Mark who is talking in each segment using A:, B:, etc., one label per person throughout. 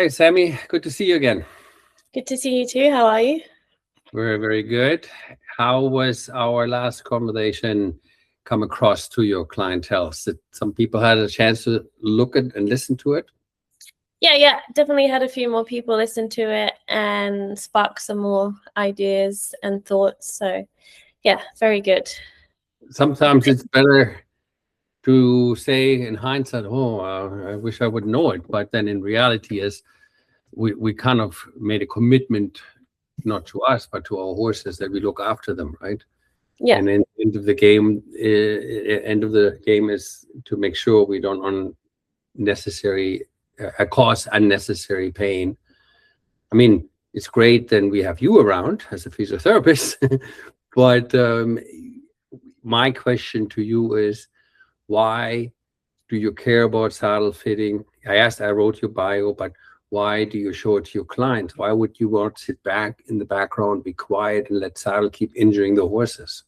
A: Hey, Sammy, good to see you again.
B: Good to see you too. How are you?
A: Very, very good. How was our last conversation come across to your clientele? Did some people had a chance to look at and listen to it?
B: Yeah, definitely had a few more people listen to it and spark some more ideas and thoughts. So yeah, very good.
A: Sometimes it's better to say in hindsight, oh, I wish I would know it. But then in reality is we kind of made a commitment, not to us, but to our horses, that we look after them, right?
B: Yeah.
A: And then end of the game is to make sure we don't cause unnecessary pain. I mean, it's great then we have you around as a physiotherapist, but my question to you is, why do you care about saddle fitting? I wrote your bio, but why do you show it to your clients? Why would you want to sit back in the background, be quiet, and let saddle keep injuring the horses?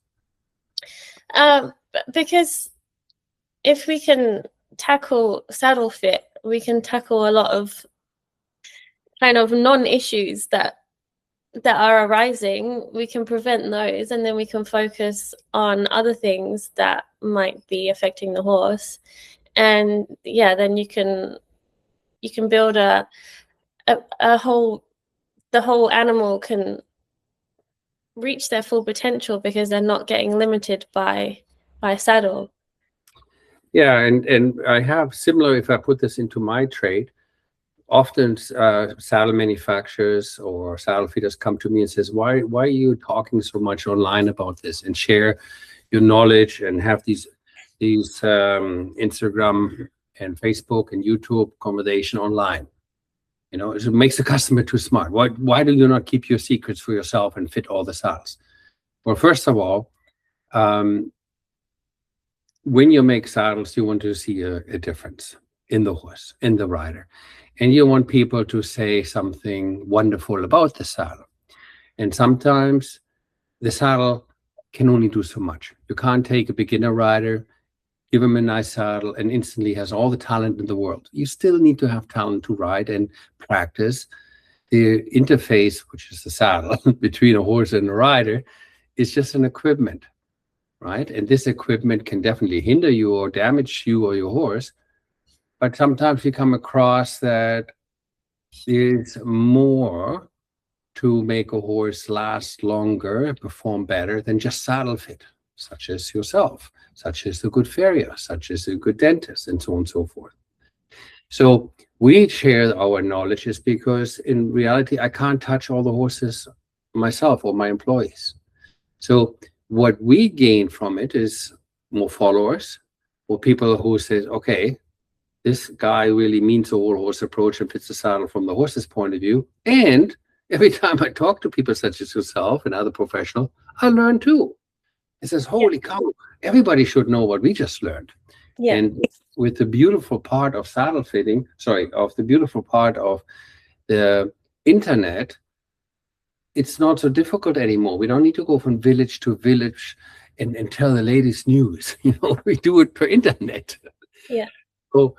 B: Because if we can tackle saddle fit, we can tackle a lot of kind of non-issues that are arising. We can prevent those, and then we can focus on other things that might be affecting the horse. And yeah, then you can build the whole animal can reach their full potential because they're not getting limited by saddle.
A: Yeah, and I have similar, if I put this into my trade, often saddle manufacturers or saddle feeders come to me and says, why are you talking so much online about this, and share your knowledge and have these Instagram and Facebook and YouTube conversation online? You know, it makes the customer too smart. Why do you not keep your secrets for yourself and fit all the saddles? Well, first of all, when you make saddles, you want to see a difference in the horse, in the rider. And you want people to say something wonderful about the saddle. And sometimes the saddle can only do so much. You can't take a beginner rider, give him a nice saddle, and instantly has all the talent in the world. You still need to have talent to ride and practice. The interface, which is the saddle between a horse and a rider, is just an equipment, right? And this equipment can definitely hinder you or damage you or your horse. But sometimes you come across that there's more to make a horse last longer, perform better than just saddle fit, such as yourself, such as a good farrier, such as a good dentist, and so on and so forth. So we share our knowledge is because in reality, I can't touch all the horses myself or my employees. So what we gain from it is more followers, more people who says, okay, this guy really means the whole horse approach and fits the saddle from the horse's point of view. And every time I talk to people such as yourself and other professionals, I learn too. It says, holy cow, everybody should know what we just learned. Yeah. And with the beautiful part of saddle fitting, of the beautiful part of the internet, it's not so difficult anymore. We don't need to go from village to village and tell the latest news. You know, we do it per internet.
B: Yeah.
A: So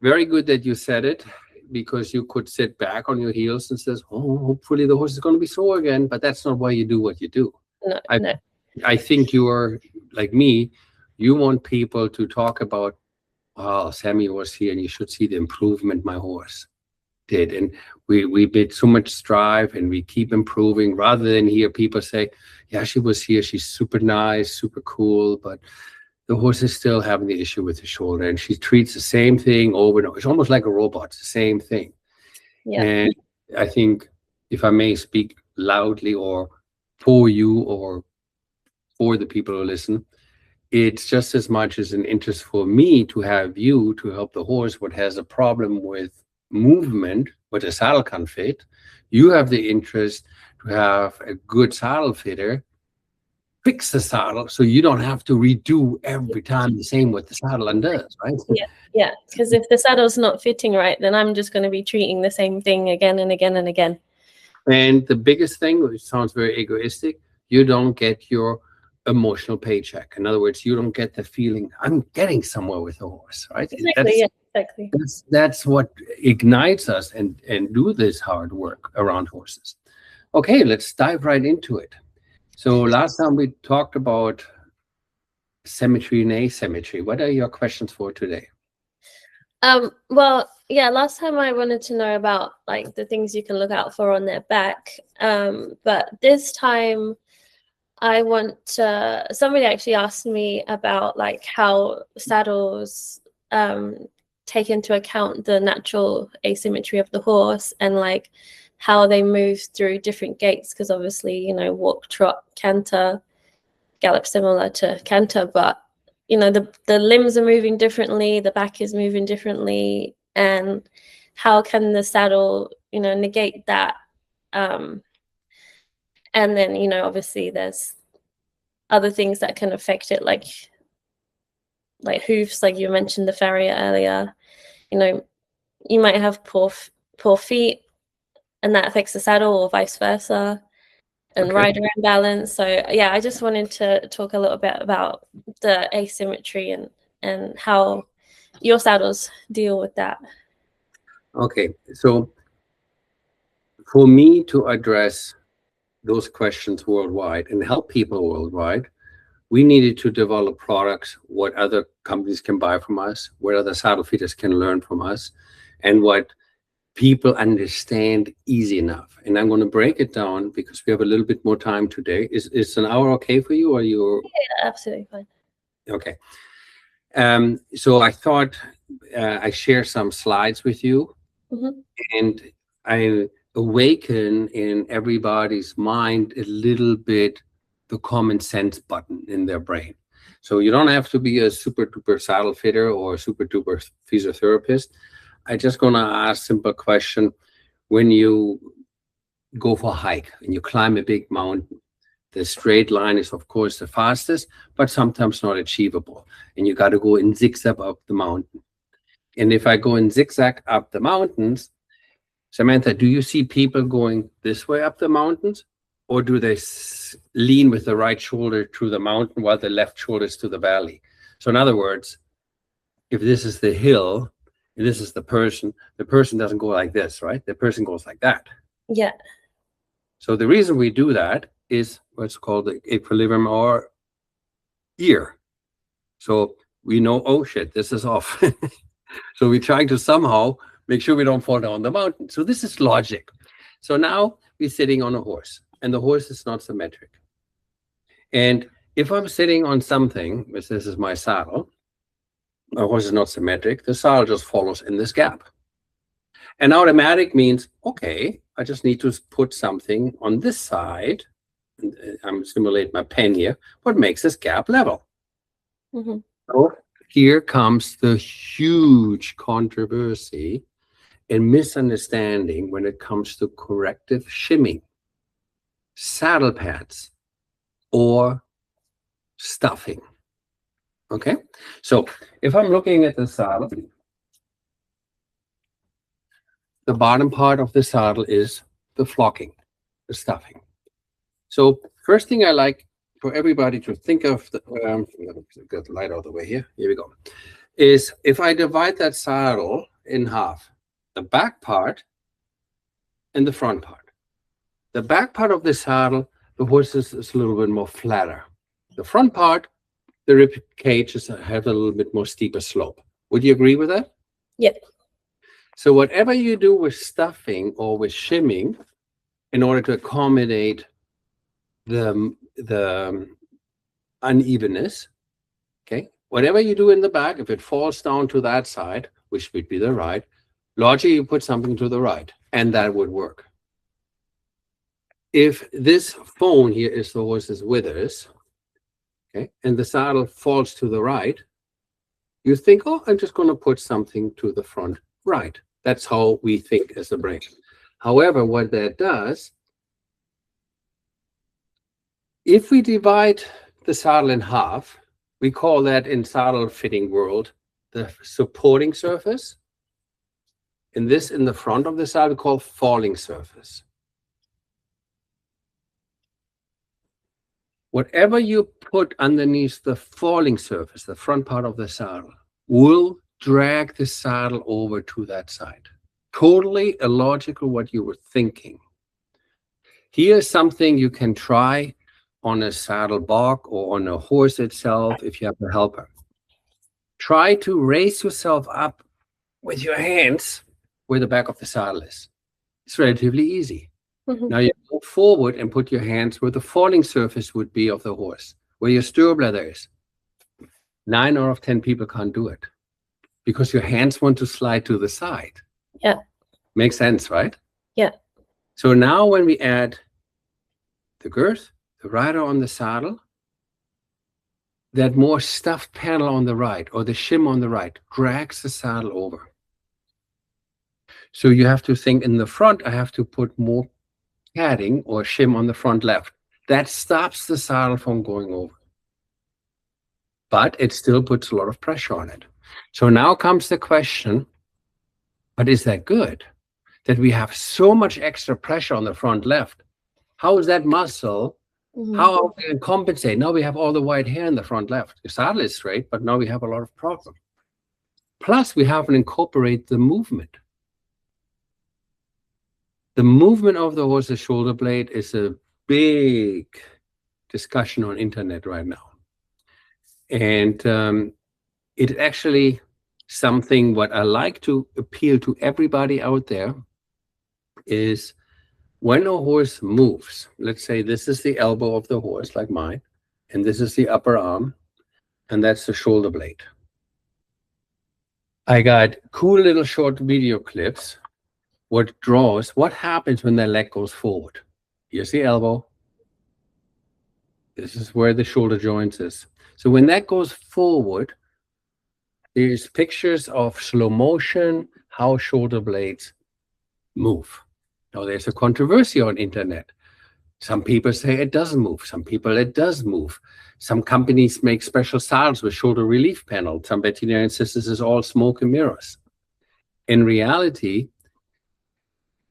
A: very good that you said it, because you could sit back on your heels and says, oh, hopefully the horse is going to be sore again. But that's not why you do what you do.
B: No.
A: I think you're like me. You want people to talk about, oh, Sammy was here and you should see the improvement my horse did. And we made so much strive and we keep improving, rather than hear people say, yeah, she was here. She's super nice, super cool. But the horse is still having the issue with the shoulder, and she treats the same thing over and over. It's almost like a robot. It's the same thing. Yeah. And I think, if I may speak loudly or for you or for the people who listen, it's just as much as an interest for me to have you to help the horse what has a problem with movement, what a saddle can't fit. You have the interest to have a good saddle fitter fix the saddle so you don't have to redo every time the same what the saddle undoes, right?
B: Yeah, because if the saddle's not fitting right, then I'm just going to be treating the same thing again and again and again.
A: And the biggest thing, which sounds very egoistic, you don't get your emotional paycheck. In other words, you don't get the feeling, I'm getting somewhere with the horse, right?
B: Exactly, Exactly.
A: That's what ignites us and do this hard work around horses. Okay, let's dive right into it. So last time we talked about symmetry and asymmetry. What are your questions for today?
B: Well, yeah, last time I wanted to know about like the things you can look out for on their back. But this time I want somebody actually asked me about like how saddles take into account the natural asymmetry of the horse and like how they move through different gaits, because obviously, you know, walk, trot, canter, gallop similar to canter, but you know, the limbs are moving differently, the back is moving differently, and how can the saddle, you know, negate that? And then, you know, obviously there's other things that can affect it, like hoofs, like you mentioned the farrier earlier. You know, you might have poor feet, and that affects the saddle, or vice versa, and
A: Okay.
B: rider imbalance. So yeah, I just wanted to talk a little bit about the asymmetry and how your saddles deal with that.
A: Okay, so for me to address those questions worldwide and help people worldwide, we needed to develop products what other companies can buy from us, what other saddle fitters can learn from us, and what people understand easy enough. And I'm going to break it down because we have a little bit more time today. Is an hour okay for you, or you?
B: Yeah, absolutely fine.
A: Okay. So I thought I share some slides with you, and I awaken in everybody's mind a little bit the common sense button in their brain. So you don't have to be a super duper saddle fitter or a super duper physiotherapist. I just gonna ask simple question. When you go for a hike and you climb a big mountain, the straight line is of course the fastest, but sometimes not achievable. And you got to go in zigzag up the mountain. And if I go in zigzag up the mountains, Samantha, do you see people going this way up the mountains, or do they lean with the right shoulder through the mountain while the left shoulder is to the valley? So in other words, if this is the hill and this is the person doesn't go like this, right? The person goes like that.
B: Yeah.
A: So the reason we do that is what's called the equilibrium or ear. So we know, oh shit, this is off. So we're trying to somehow make sure we don't fall down the mountain. So this is logic. So now we're sitting on a horse, and the horse is not symmetric. And if I'm sitting on something, which this is my saddle, my horse is not symmetric, the saddle just follows in this gap. And automatic means, okay, I just need to put something on this side. I'm simulating my pen here, what makes this gap level. So here comes the huge controversy and misunderstanding when it comes to corrective shimming, saddle pads, or stuffing. Okay, so if I'm looking at the saddle, the bottom part of the saddle is the flocking, the stuffing. So first thing I like for everybody to think of, get the light out of the way here, here we go, is if I divide that saddle in half, the back part and the front part. The back part of the saddle, the horse is a little bit more flatter. The front part, the rib cages have a little bit more steeper slope. Would you agree with that?
B: Yep.
A: So whatever you do with stuffing or with shimming, in order to accommodate the unevenness, okay, whatever you do in the back, if it falls down to that side, which would be the right, logically you put something to the right, and that would work. If this phone here is the horse's withers, okay, and the saddle falls to the right, you think, oh, I'm just going to put something to the front right. That's how we think as a brain. However, what that does, if we divide the saddle in half, we call that in saddle fitting world the supporting surface. And this in the front of the saddle we call falling surface. Whatever you put underneath the falling surface, the front part of the saddle, will drag the saddle over to that side. Totally illogical what you were thinking. Here's something you can try on a saddle block or on a horse itself if you have a helper. Try to raise yourself up with your hands where the back of the saddle is. It's relatively easy. Now you go forward and put your hands where the falling surface would be of the horse, where your stirrup leather is. 9 out of 10 people can't do it because your hands want to slide to the side.
B: Yeah.
A: Makes sense, right?
B: Yeah.
A: So now when we add the girth, the rider on the saddle, that more stuffed panel on the right or the shim on the right drags the saddle over. So you have to think in the front, I have to put more padding or shim on the front left. That stops the saddle from going over. But it still puts a lot of pressure on it. So now comes the question, but is that good? That we have so much extra pressure on the front left. How is that muscle? How are we going to compensate? Now we have all the white hair in the front left. The saddle is straight, but now we have a lot of problem. Plus, we haven't incorporated the movement. The movement of the horse's shoulder blade is a big discussion on internet right now. And it's actually something what I like to appeal to everybody out there is when a horse moves, let's say this is the elbow of the horse, like mine, and this is the upper arm, and that's the shoulder blade. I got cool little short video clips what happens when the leg goes forward. Here's the elbow. This is where the shoulder joint is. So when that goes forward, there's pictures of slow motion, how shoulder blades move. Now, there's a controversy on internet. Some people say it doesn't move. Some people it does move. Some companies make special saddles with shoulder relief panel. Some veterinarians say this is all smoke and mirrors. In reality,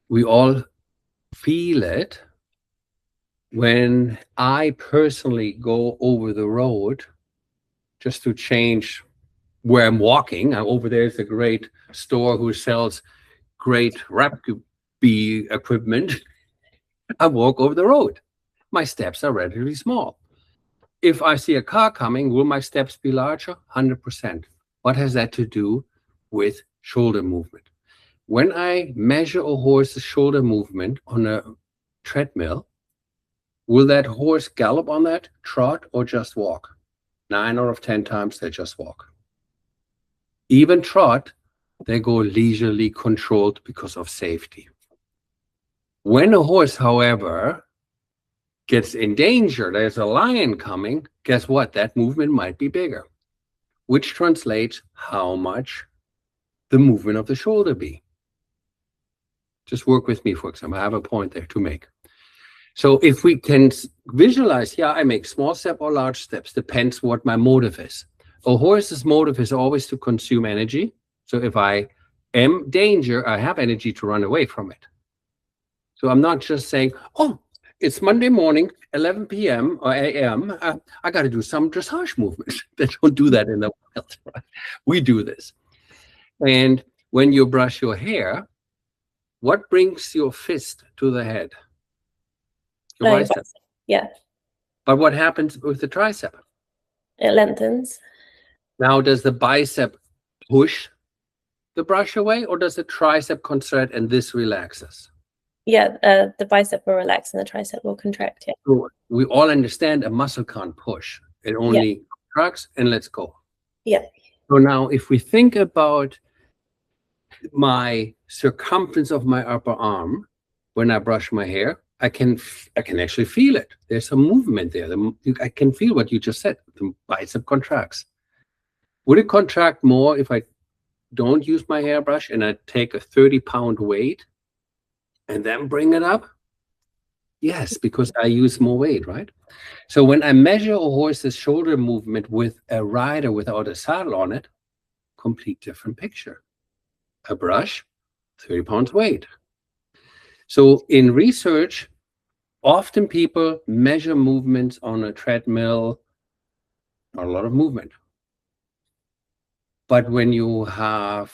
A: we all feel it. When I personally go over the road just to change where I'm walking, over there is a great store who sells great rugby equipment. I walk over the road. My steps are relatively small. If I see a car coming, will my steps be larger? 100%. What has that to do with shoulder movement? When I measure a horse's shoulder movement on a treadmill, will that horse gallop on that, trot, or just walk? 9 out of 10 times they just walk. Even trot, they go leisurely controlled because of safety. When a horse, however, gets in danger, there's a lion coming, guess what? That movement might be bigger, which translates how much the movement of the shoulder be. Just work with me, for example. I have a point there to make. So if we can visualize, I make small step or large steps, depends what my motive is. A horse's motive is always to consume energy. So if I am danger, I have energy to run away from it. So I'm not just saying, oh, it's Monday morning, 11 p.m. or a.m. I got to do some dressage movements. They don't do that in the wild, right? We do this. And when you brush your hair, what brings your fist to the head? Your bicep.
B: Yeah.
A: But what happens with the tricep?
B: It lengthens.
A: Now, does the bicep push the brush away, or does the tricep contract and this relaxes?
B: Yeah, the bicep will relax and the tricep will contract. Yeah.
A: So we all understand a muscle can't push. It only contracts and lets go.
B: Yeah.
A: So now if we think about my circumference of my upper arm, when I brush my hair, I can actually feel it. There's some movement there. I can feel what you just said. The bicep contracts. Would it contract more if I don't use my hairbrush and I take a 30-pound weight and then bring it up? Yes, because I use more weight, right? So when I measure a horse's shoulder movement with a rider without a saddle on it, complete different picture. A brush, 30 pounds weight. So in research, often people measure movements on a treadmill, not a lot of movement. But when you have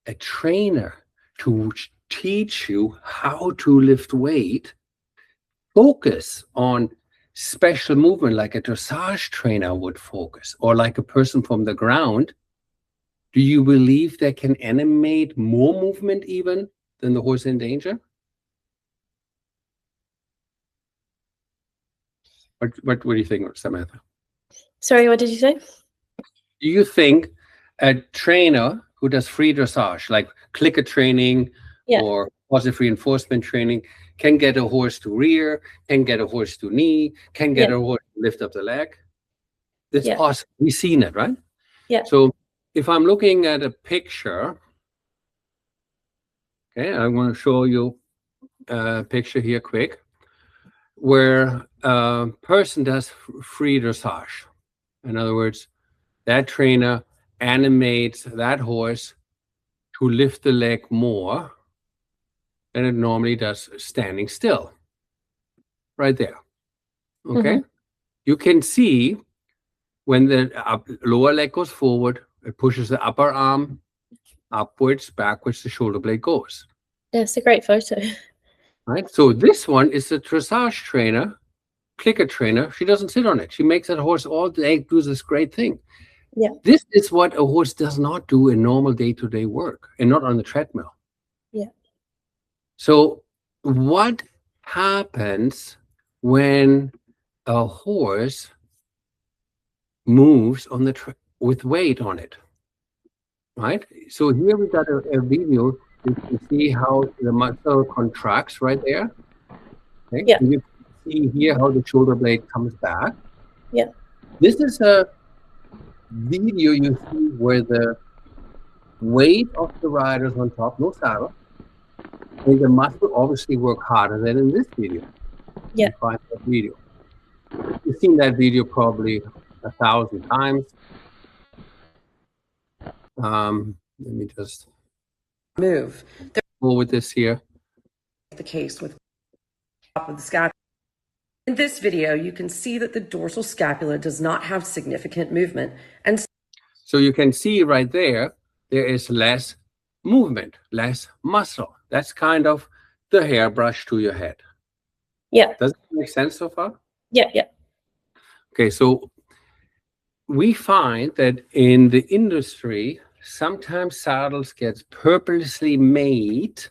A: a trainer to teach you how to lift weight, focus on special movement like a dressage trainer would focus, or like a person from the ground, do you believe they can animate more movement even than the horse in danger? What do you think, Samantha?
B: Sorry, what did you say?
A: Do you think a trainer who does free dressage, like clicker training or positive reinforcement training, can get a horse to rear, can get a horse to knee, can get a horse to lift up the leg? It's possible. We've seen it, right?
B: Yeah.
A: So if I'm looking at a picture, okay, I want to show you a picture here quick, where a person does free dressage. In other words, that trainer animates that horse to lift the leg more than it normally does standing still. Right there. Okay? You can see when the lower leg goes forward, it pushes the upper arm upwards, backwards, the shoulder blade goes.
B: Yeah, it's a great photo.
A: Right? So this one is a dressage trainer, clicker trainer. She doesn't sit on it. She makes that horse all day do this great thing.
B: Yeah.
A: This is what a horse does not do in normal day-to-day work, and not on the treadmill.
B: Yeah.
A: So what happens when a horse moves on the with weight on it? Right? So here we got a video. You can see how the muscle contracts right there. Okay?
B: Yeah.
A: You can see here how the shoulder blade comes back.
B: Yeah.
A: This is a video you see where the weight of the rider is on top, no saddle, and the muscle obviously work harder than in this video.
B: Yeah.
A: You find that video. You've seen that video probably 1,000 times. Let me just
C: move.
A: go with this here.
C: The case with top of the scapula. In this video, you can see that the dorsal scapula does not have significant movement. And
A: so you can see right there, there is less movement, less muscle. That's kind of the hairbrush to your head.
B: Yeah.
A: Does it make sense so far?
B: Yeah, yeah.
A: Okay, so we find that in the industry, sometimes saddles get purposely made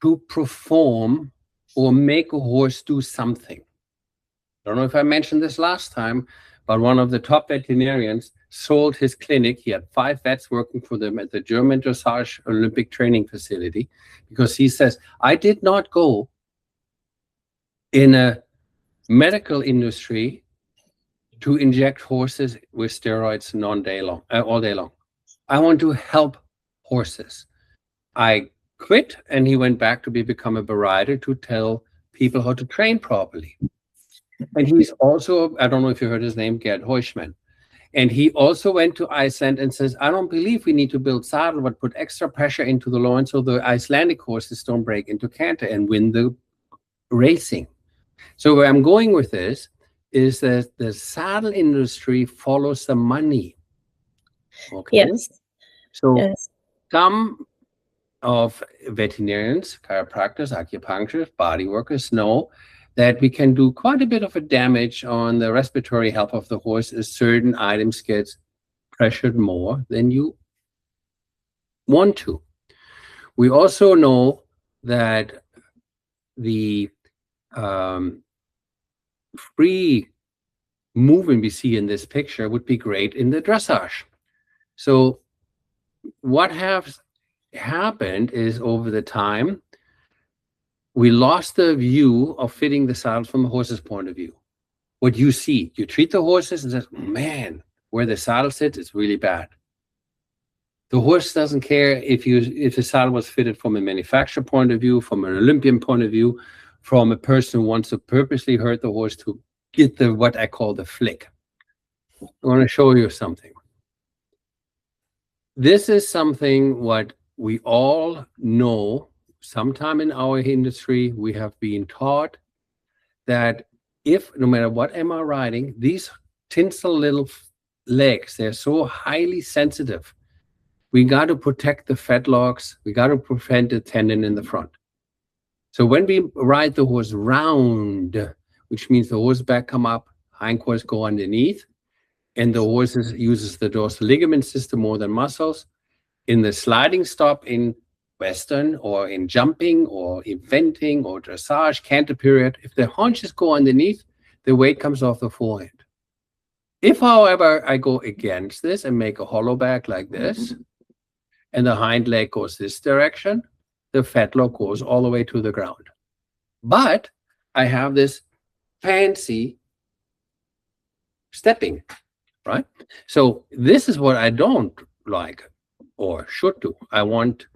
A: to perform or make a horse do something. I don't know if I mentioned this last time, but one of the top veterinarians sold his clinic. He had 5 vets working for them at the German dressage Olympic training facility, because he says, I did not go in a medical industry to inject horses with steroids all day long. I want to help horses. I quit, and he went back to become a rider to tell people how to train properly. And he's also, I don't know if you heard his name, Gerd Heuschmann. And he also went to Iceland and says, I don't believe we need to build saddle, but put extra pressure into the loin so the Icelandic horses don't break into canter and win the racing. So where I'm going with this is that the saddle industry follows the money. Okay.
B: Yes.
A: So some of veterinarians, chiropractors, acupuncturists, body workers know that we can do quite a bit of a damage on the respiratory health of the horse as certain items get pressured more than you want to. We also know that the free movement we see in this picture would be great in the dressage. So what has happened is, over the time, we lost the view of fitting the saddle from a horse's point of view. What you see, you treat the horses and says, man, where the saddle sits is really bad. The horse doesn't care if the saddle was fitted from a manufacturer point of view, from an Olympian point of view, from a person who wants to purposely hurt the horse to get the what I call the flick. I want to show you something. This is something what we all know. Sometime in our industry, we have been taught that if, no matter what am I riding, these tinsel little legs, they're so highly sensitive. We got to protect the fetlocks. We got to prevent the tendon in the front. So when we ride the horse round, which means the horse back come up, hindquarters go underneath, and the horse uses the dorsal ligament system more than muscles. In the sliding stop in Western or in jumping or eventing or dressage, canter period, if the haunches go underneath, the weight comes off the forehand. If, however, I go against this and make a hollow back like this, and the hind leg goes this direction, the fetlock goes all the way to the ground. But I have this fancy stepping, right? So this is what I don't like or should do. I want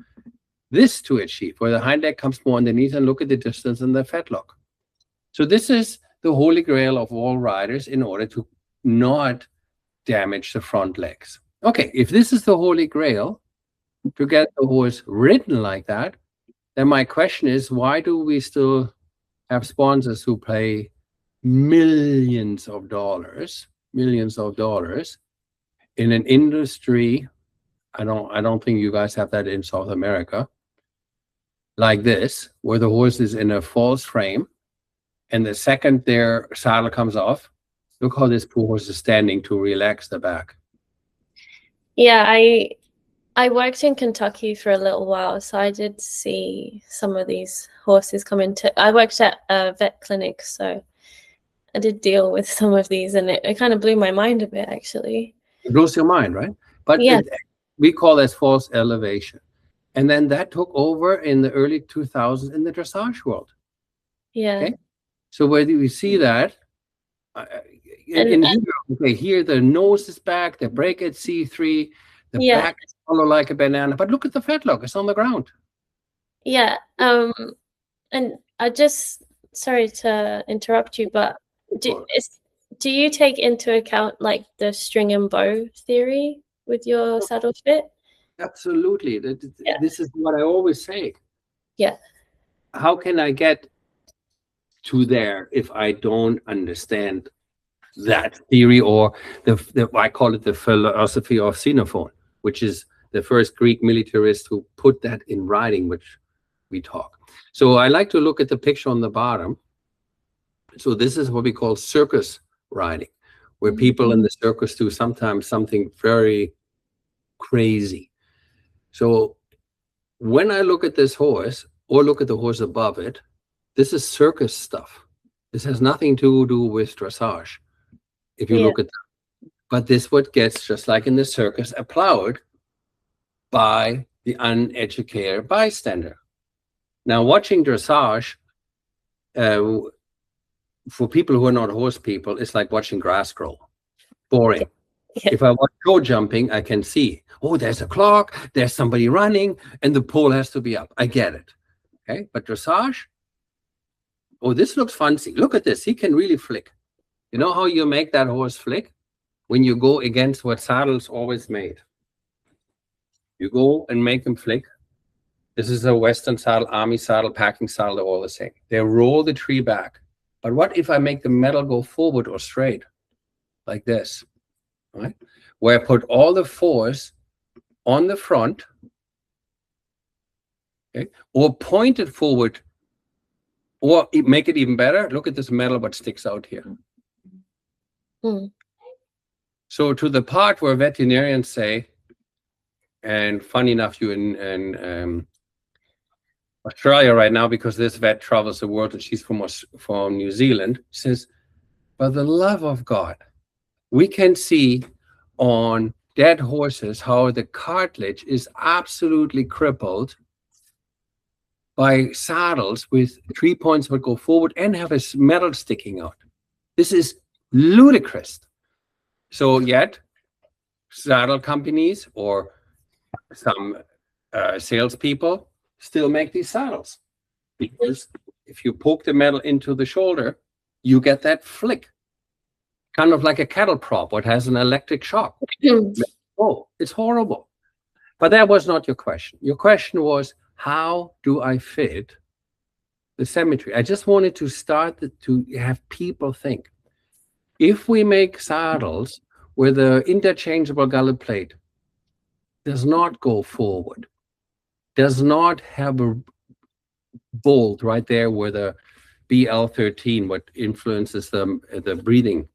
A: this to achieve, where the hind leg comes more underneath, and look at the distance in the fetlock. So this is the holy grail of all riders in order to not damage the front legs. Okay, if this is the holy grail to get the horse ridden like that, then my question is, why do we still have sponsors who pay millions of dollars in an industry? I don't think you guys have that in South America, like this, where the horse is in a false frame, and the second their saddle comes off, look how this poor horse is standing to relax the back.
B: Yeah, I worked in Kentucky for a little while, so I did see some of these horses come into. I worked at a vet clinic, so I did deal with some of these, and it kind of blew my mind a bit, actually.
A: It blows your mind, right? But
B: yeah,
A: we call this false elevation. And then that took over in the early 2000s in the dressage world.
B: Yeah.
A: Okay? So where do we see that? Here the nose is back, the break at C3, the back is hollow like a banana. But look at the fetlock; it's on the ground.
B: Yeah. And I just, sorry to interrupt you, but do you take into account like the string and bow theory with your saddle fit?
A: Absolutely. This is what I always say.
B: Yeah.
A: How can I get to there if I don't understand that theory, or I call it the philosophy of Xenophon, which is the first Greek militarist who put that in writing, which we talk. So I like to look at the picture on the bottom. So this is what we call circus riding, where people in the circus do sometimes something very crazy. So when I look at this horse, or look at the horse above it, this is circus stuff. This has nothing to do with dressage, if you look at that. But this what gets, just like in the circus, applauded by the uneducated bystander. Now, watching dressage, for people who are not horse people, it's like watching grass grow. Boring. If I watch show jumping, I can see, oh, there's a clock, there's somebody running, and the pole has to be up. I get it. Okay, but dressage, oh, this looks fancy. Look at this. He can really flick. You know how you make that horse flick? When you go against what saddles always made. You go and make them flick. This is a Western saddle, army saddle, packing saddle, they're all the same. They roll the tree back. But what if I make the metal go forward or straight? Like this, right? Where I put all the force on the front, okay, or point it forward, or make it even better. Look at this metal, what sticks out here. So to the part where veterinarians say, and funny enough, you in Australia right now, because this vet travels the world and she's from New Zealand, says, for the love of God, we can see on dead horses how the cartilage is absolutely crippled by saddles with 3 points that go forward and have a metal sticking out. This is ludicrous. So yet, saddle companies or some salespeople still make these saddles, because if you poke the metal into the shoulder, you get that flick, kind of like a cattle prop, what has an electric shock. Oh, it's horrible. But that was not your question. Your question was, how do I fit the symmetry? I just wanted to start to have people think. If we make saddles where the interchangeable gullet plate does not go forward, does not have a bolt right there where the BL13, what influences the breathing.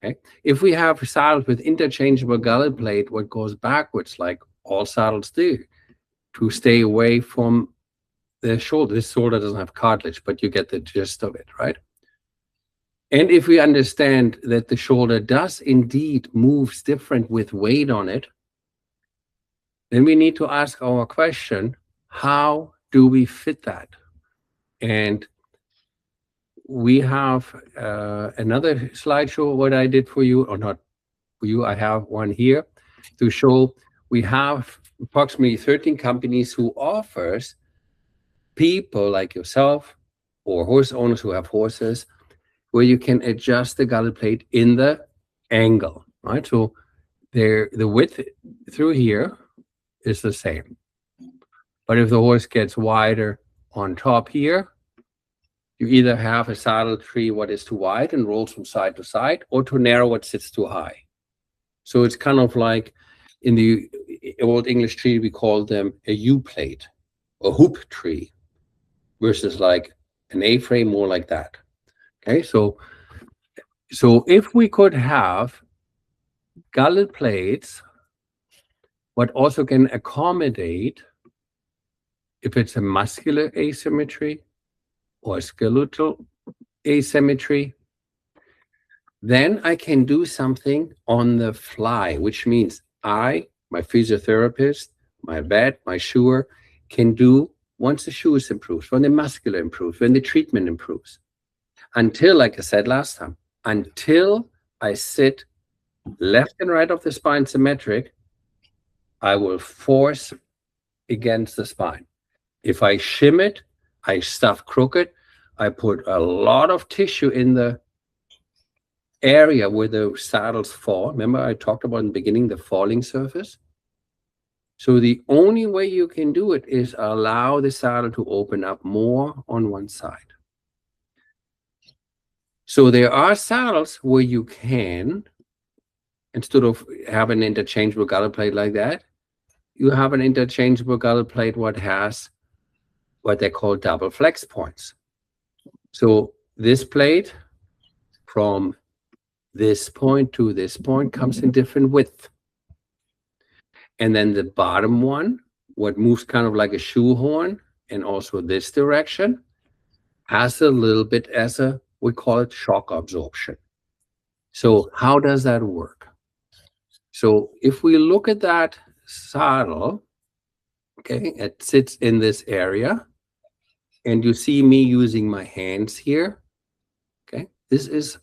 A: Okay, if we have saddles with interchangeable gullet plate, what goes backwards, like all saddles do, to stay away from the shoulder. This shoulder doesn't have cartilage, but you get the gist of it, right? And if we understand that the shoulder does indeed moves different with weight on it, then we need to ask our question, how do we fit that? And we have another slideshow, what I did for you, or not for you, I have one here to show we have approximately 13 companies who offers people like yourself or horse owners who have horses where you can adjust the gullet plate in the angle, right? So the width through here is the same. But if the horse gets wider on top here, you either have a saddle tree what is too wide and rolls from side to side, or too narrow what sits too high. So it's kind of like in the old English tree, we call them a U-plate, a hoop tree, versus like an A-frame, more like that. Okay, so if we could have gullet plates, what also can accommodate, if it's a muscular asymmetry or skeletal asymmetry, then I can do something on the fly, which means I, my physiotherapist, my vet, my shoer, can do once the shoes improves, when the muscular improves, when the treatment improves. Until, like I said last time, until I sit left and right of the spine symmetric, I will force against the spine. If I shim it, I stuff crooked, I put a lot of tissue in the area where the saddles fall. Remember I talked about in the beginning, the falling surface? So the only way you can do it is allow the saddle to open up more on one side. So there are saddles where you can, instead of having an interchangeable gullet plate like that, you have an interchangeable gullet plate what has what they call double flex points. So this plate from this point to this point comes in different width. And then the bottom one, what moves kind of like a shoehorn, and also this direction, has a little bit as a, we call it shock absorption. So how does that work? So if we look at that saddle, okay, it sits in this area, and you see me using my hands here, okay? This is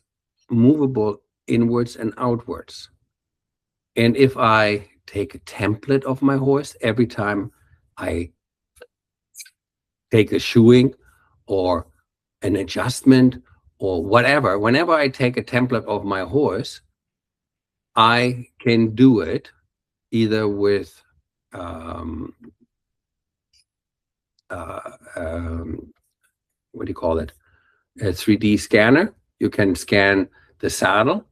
A: movable inwards and outwards. And if I take a template of my horse every time I take a shoeing or an adjustment or whatever, whenever I take a template of my horse, I can do it either with what do you call it? A 3D scanner. You can scan the saddle,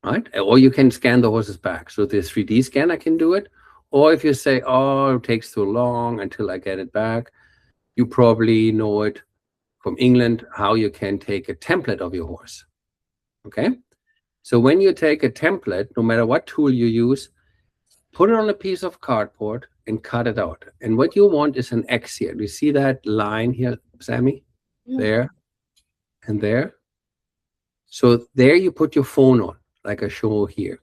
A: right? Or you can scan the horse's back. So the 3D scanner can do it. Or if you say, oh, it takes too long until I get it back, you probably know it from England, how you can take a template of your horse, okay? So when you take a template, no matter what tool you use, put it on a piece of cardboard and cut it out. And what you want is an X here. Do you see that line here, Sammy? Yeah. There and there. So there you put your phone on, like I show here.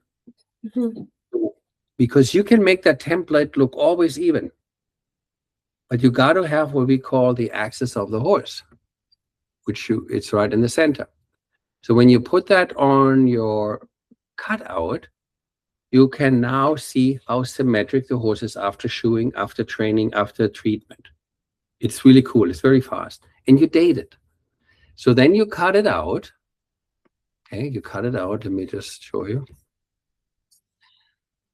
A: Mm-hmm. Because you can make that template look always even. But you got to have what we call the axis of the horse, which it's right in the center. So when you put that on your cutout, you can now see how symmetric the horse is after shoeing, after training, after treatment. It's really cool. It's very fast. And you date it. So then you cut it out. Okay, you cut it out. Let me just show you.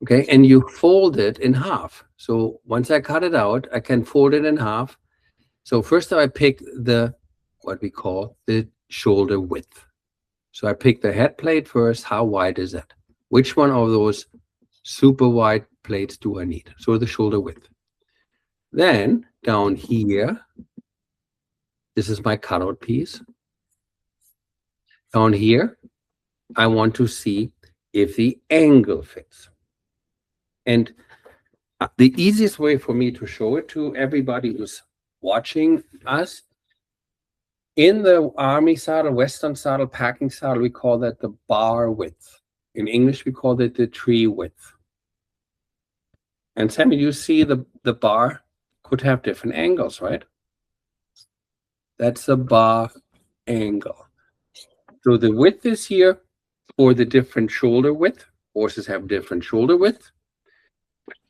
A: Okay, and you fold it in half. So once I cut it out, I can fold it in half. So first I pick the, what we call the shoulder width. So I pick the head plate first. How wide is it? Which one of those super wide plates do I need? So the shoulder width. Then down here, this is my cutout piece. Down here, I want to see if the angle fits. And the easiest way for me to show it to everybody who's watching us, in the army saddle, Western saddle, packing saddle, we call that the bar width. In English, we call it the tree width. And Sammy, you see the bar could have different angles, right? That's the bar angle. So the width is here for the different shoulder width. Horses have different shoulder width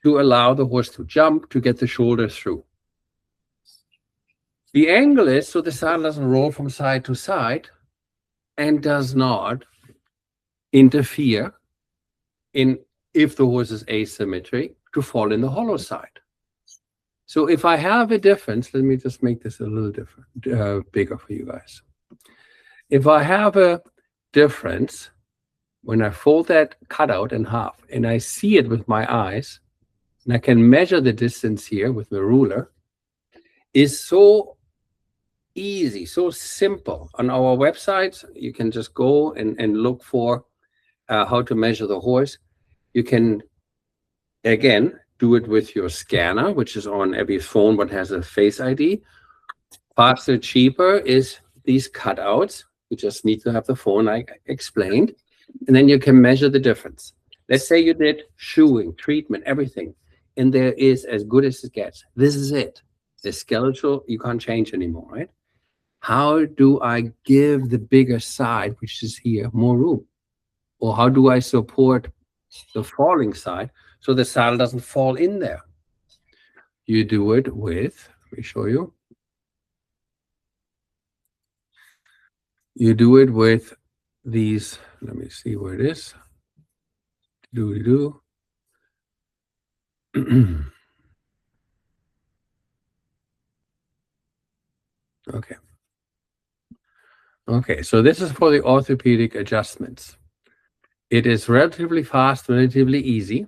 A: to allow the horse to jump to get the shoulder through. The angle is so the saddle doesn't roll from side to side and does not interfere in, if the horse is asymmetry, to fall in the hollow side. So if I have a difference, let me just make this a little different, bigger for you guys. If I have a difference, when I fold that cutout in half and I see it with my eyes, and I can measure the distance here with the ruler, is so easy, so simple. On our website, you can just go and look for how to measure the horse. You can, again, do it with your scanner, which is on every phone but has a Face ID. Faster, cheaper is these cutouts. You just need to have the phone, like I explained, and then you can measure the difference. Let's say you did shoeing, treatment, everything, and there is as good as it gets. This is it. The skeletal, you can't change anymore, right? How do I give the bigger side, which is here, more room? Or how do I support the falling side so the saddle doesn't fall in there? You do it with, let me show you. You do it with these, let me see where it is. Okay. Okay, so this is for the orthopedic adjustments. It is relatively fast, relatively easy.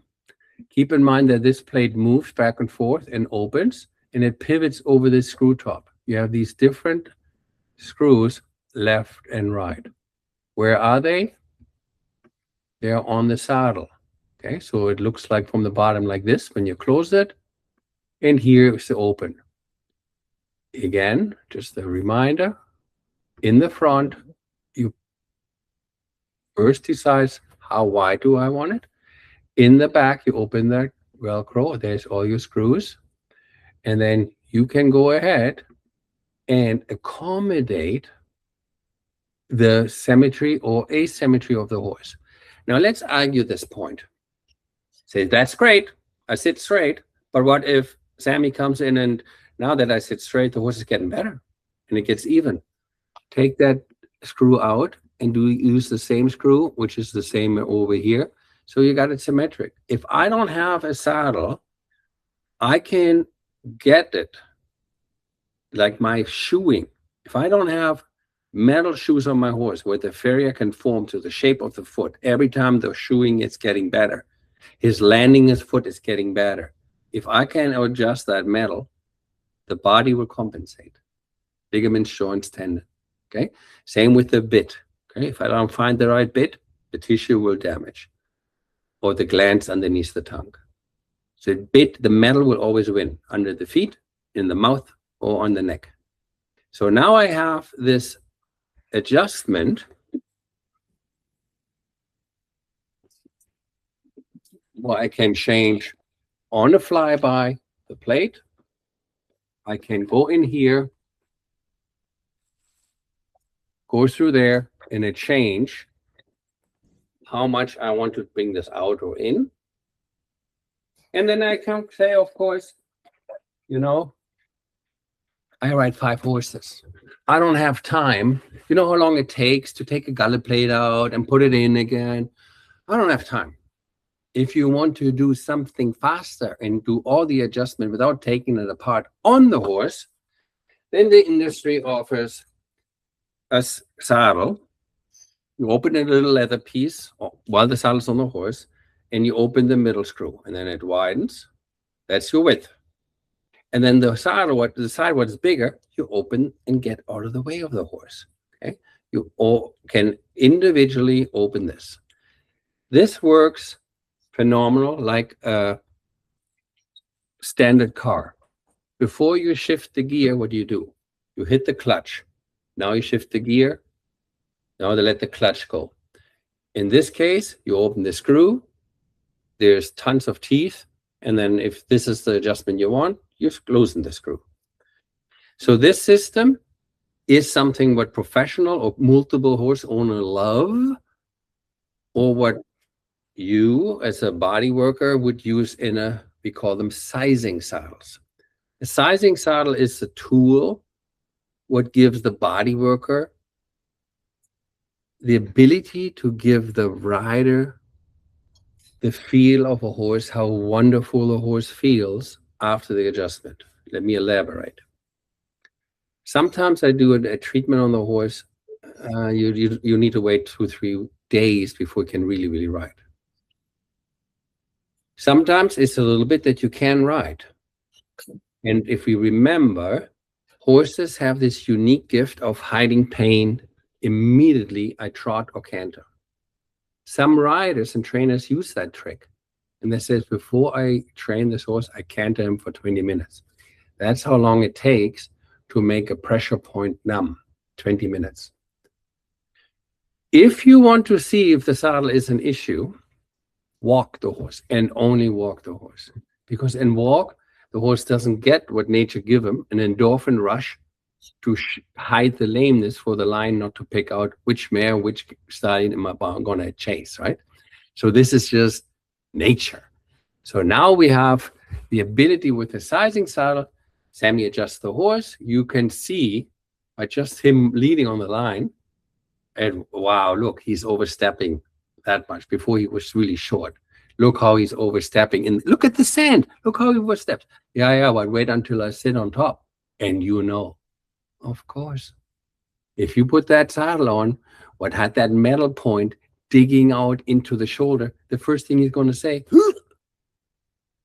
A: Keep in mind that this plate moves back and forth and opens, and it pivots over the screw top. You have these different screws, left and right. Where are they? They're on the saddle. Okay, so it looks like from the bottom like this when you close it, and here is the open. Again, just a reminder, in the front, you first decide how wide do I want it. In the back, you open that Velcro, there's all your screws, and then you can go ahead and accommodate the symmetry or asymmetry of the horse. Now let's argue this point. Say, that's great, I sit straight, but what if Sammy comes in and now that I sit straight, the horse is getting better and it gets even? Take that screw out and use the same screw, which is the same over here. So you got it symmetric. If I don't have a saddle, I can get it like my shoeing. If I don't have metal shoes on my horse where the farrier can form to the shape of the foot, every time the shoeing is getting better, his landing his foot is getting better. If I can adjust that metal, the body will compensate. Ligaments, joints, tendon. Okay. Same with the bit. Okay. If I don't find the right bit, the tissue will damage, or the glands underneath the tongue. So the metal will always win under the feet, in the mouth, or on the neck. So now I have this adjustment where I can change on a flyby the plate. I can go in here, go through there, and it change how much I want to bring this out or in. And then I can say, of course, you know, I ride 5 horses. I don't have time. You know how long it takes to take a gullet plate out and put it in again? I don't have time. If you want to do something faster and do all the adjustment without taking it apart on the horse, then the industry offers a saddle You open a little leather piece while the saddle's on the horse, and you open the middle screw, and then it widens. That's your width. And then the saddle, the side what's bigger, you open and get out of the way of the horse. Okay, you all can individually open this. This works phenomenal, like a standard car. Before you shift the gear, what do? You hit the clutch. Now you shift the gear. Now they let the clutch go. In this case, you open the screw. There's tons of teeth. And then if this is the adjustment you want, you loosen the screw. So this system is something what professional or multiple horse owner love, or what you as a body worker would use in we call them sizing saddles. A sizing saddle is a tool what gives the body worker the ability to give the rider the feel of a horse, how wonderful a horse feels after the adjustment. Let me elaborate. Sometimes I do a treatment on the horse. You need to wait 2-3 days before you can really ride. Sometimes it's a little bit that you can ride. And if we remember, horses have this unique gift of hiding pain immediately I trot or canter. Some riders and trainers use that trick. And they say, before I train this horse, I canter him for 20 minutes. That's how long it takes to make a pressure point numb, 20 minutes. If you want to see if the saddle is an issue, walk the horse and only walk the horse. Because in walk, the horse doesn't get what nature give him, an endorphin rush to hide the lameness for the line not to pick out which mare, which side am I going to chase, right? So this is just nature. So now we have the ability with the sizing saddle. Sammy adjusts the horse. You can see by just him leading on the line, and wow, look, he's overstepping that much. Before he was really short. Look how he's overstepping. And look at the sand. Look how he oversteps. Yeah, but wait until I sit on top. And you know, of course, if you put that saddle on, what had that metal point digging out into the shoulder, the first thing he's going to say,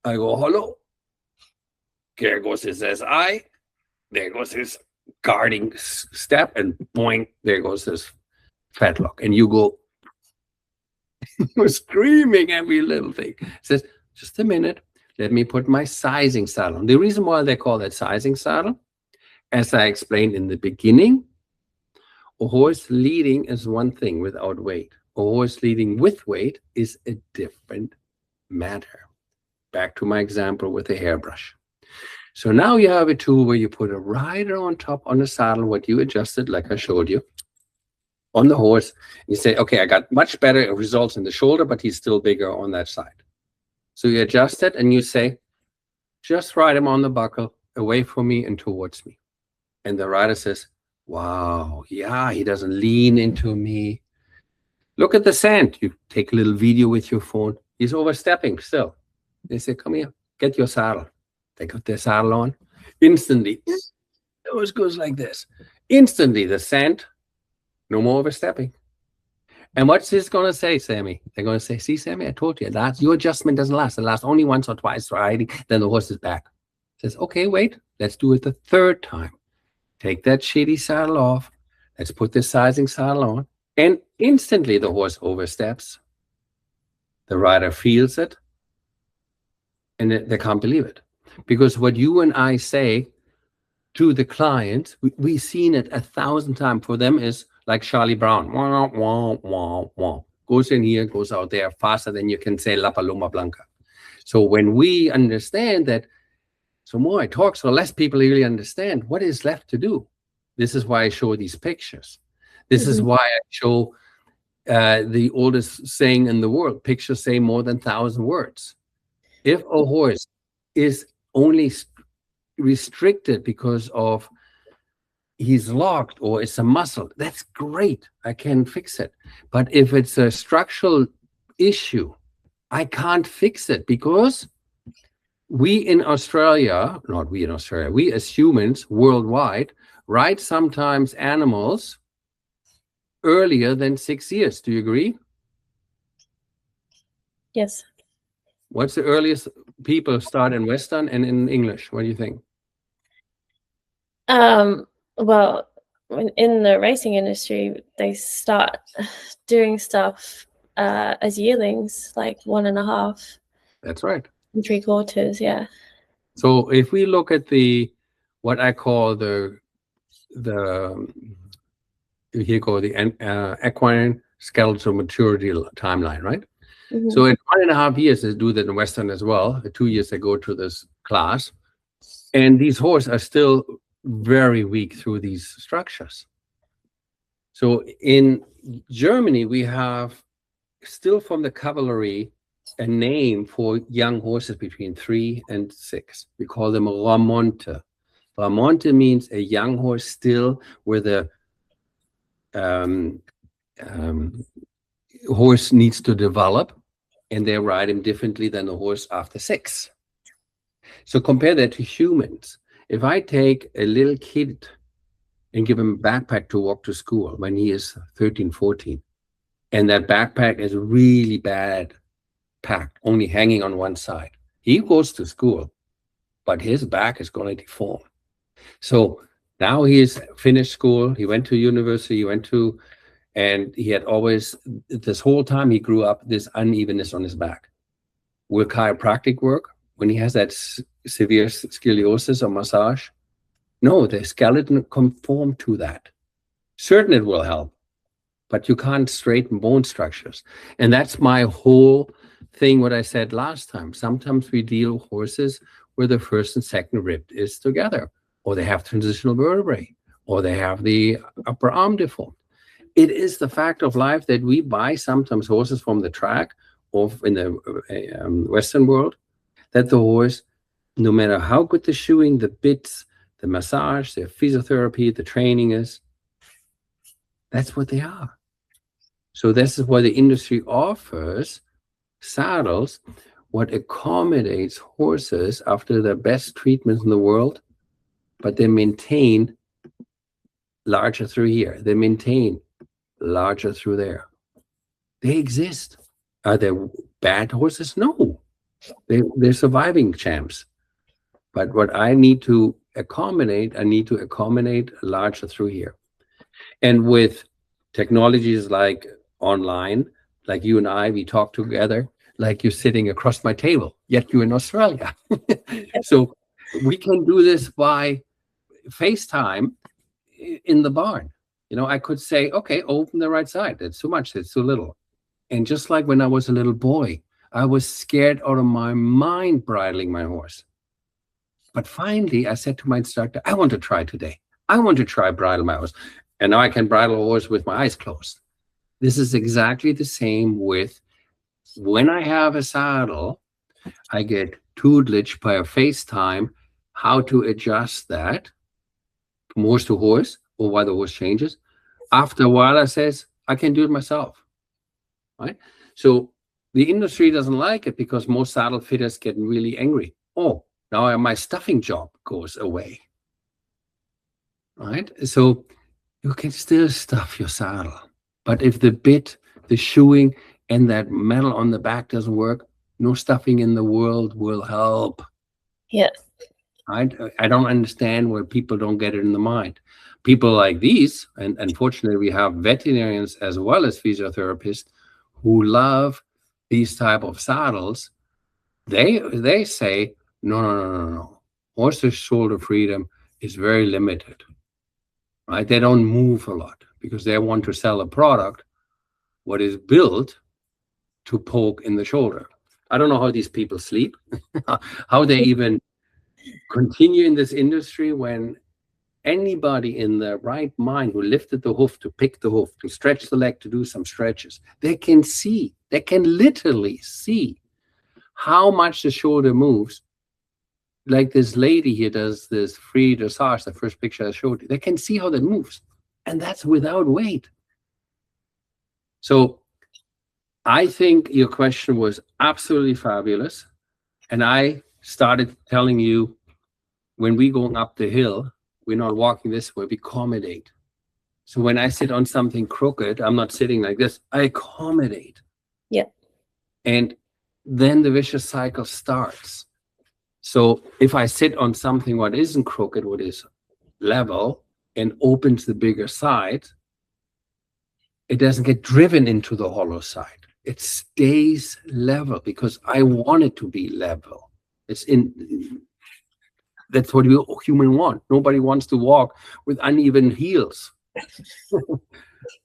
A: I go, hello. There goes his SI. There goes his guarding step. And boing, there goes his fetlock. And you go, screaming every little thing. Says, just a minute, let me put my sizing saddle on. The reason why they call it sizing saddle, as I explained in the beginning, a horse leading is one thing without weight. A horse leading with weight is a different matter. Back to my example with the hairbrush. So now you have a tool where you put a rider on top on the saddle, what you adjusted, like I showed you, on the horse. You say, okay, I got much better results in the shoulder, but he's still bigger on that side. So you adjust it and you say, just ride him on the buckle, away from me and towards me. And the rider says, wow, yeah, he doesn't lean into me. Look at the sand. You take a little video with your phone. He's overstepping still. They say, come here, get your saddle. They got their saddle on. Instantly, it always goes like this. Instantly, the sand, no more overstepping. And what's this going to say, Sammy? They're going to say, see, Sammy, I told you, your adjustment doesn't last. It lasts only once or twice riding, then the horse is back. Says, okay, wait, let's do it the third time. Take that shitty saddle off. Let's put this sizing saddle on. And instantly the horse oversteps. The rider feels it. And they can't believe it. Because what you and I say to the clients, we've seen it 1,000 times. For them is like Charlie Brown. Wah, wah, wah, wah. Goes in here, goes out there faster than you can say La Paloma Blanca. So when we understand that, so more I talk, so less people really understand what is left to do. This is why I show these pictures. This is why I show the oldest saying in the world, pictures say more than 1,000 words. If a horse is only restricted because of he's locked or it's a muscle, that's great. I can fix it. But if it's a structural issue, I can't fix it because we in Australia, not we in Australia, we as humans worldwide ride sometimes animals earlier than 6 years. Do you agree?
B: Yes.
A: What's the earliest people start in Western and in English? What do you think?
B: Well, in the racing industry, they start doing stuff as yearlings, like 1.5
A: That's right.
B: and 3/4. Yeah.
A: So if we look at what I call the equine skeletal maturity timeline, right?
B: Mm-hmm.
A: So in 1.5 years, they do that in Western as well. 2 years they go to this class, and these horses are still very weak through these structures. So in Germany, we have still from the cavalry a name for young horses between 3 and 6. We call them Ramonte. Ramonte means a young horse still where the horse needs to develop, and they ride him differently than the horse after 6. So compare that to humans. If I take a little kid and give him a backpack to walk to school when he is 13, 14, and that backpack is really bad packed, only hanging on one side, he goes to school, but his back is going to deform. So now he's finished school, he went to university, and he had always, this whole time he grew up, this unevenness on his back. Will chiropractic work when he has that severe scoliosis or massage? No, the skeleton conform to that. Certain it will help, but you can't straighten bone structures. And that's my whole thing, what I said last time. Sometimes we deal with horses where the first and second rib is together, or they have transitional vertebrae, or they have the upper arm deformed. It is the fact of life that we buy sometimes horses from the track or in the Western world, that the horse, no matter how good the shoeing, the bits, the massage, the physiotherapy, the training is, that's what they are. So this is why the industry offers saddles, what accommodates horses after the best treatments in the world, but they maintain larger through here. They maintain larger through there. They exist. Are they bad horses? No. They're surviving champs. But what I need to accommodate, larger through here. And with technologies like online, like you and I, we talk together, like you're sitting across my table, yet you're in Australia. So we can do this by FaceTime in the barn. You know, I could say, okay, open the right side. That's too much. It's too little. And just like when I was a little boy, I was scared out of my mind bridling my horse. But finally, I said to my instructor, I want to try today. I want to try bridle my horse. And now I can bridle a horse with my eyes closed. This is exactly the same with when I have a saddle, I get tutelage by a FaceTime, how to adjust that from horse to horse or why the horse changes. After a while, I says, I can do it myself, right? So the industry doesn't like it because most saddle fitters get really angry. Oh, now my stuffing job goes away, right? So you can still stuff your saddle. But if the bit, the shoeing, and that metal on the back doesn't work, no stuffing in the world will help.
B: Yes.
A: I don't understand where people don't get it in the mind. People like these, and unfortunately we have veterinarians as well as physiotherapists who love these type of saddles. They say, no. Horses' shoulder freedom is very limited, right? They don't move a lot because they want to sell a product what is built to poke in the shoulder. I don't know how these people sleep, how they even continue in this industry when anybody in their right mind who lifted the hoof to pick the hoof, to stretch the leg, to do some stretches, they can literally see how much the shoulder moves. Like this lady here does this free dressage, the first picture I showed you. They can see how that moves. And that's without weight. So I think your question was absolutely fabulous. And I started telling you, when we going up the hill, we're not walking this way, we accommodate. So when I sit on something crooked, I'm not sitting like this. I accommodate.
B: Yeah.
A: And then the vicious cycle starts. So if I sit on something what isn't crooked, what is level, and opens the bigger side, it doesn't get driven into the hollow side. It stays level because I want it to be level. That's what we human want. Nobody wants to walk with uneven heels.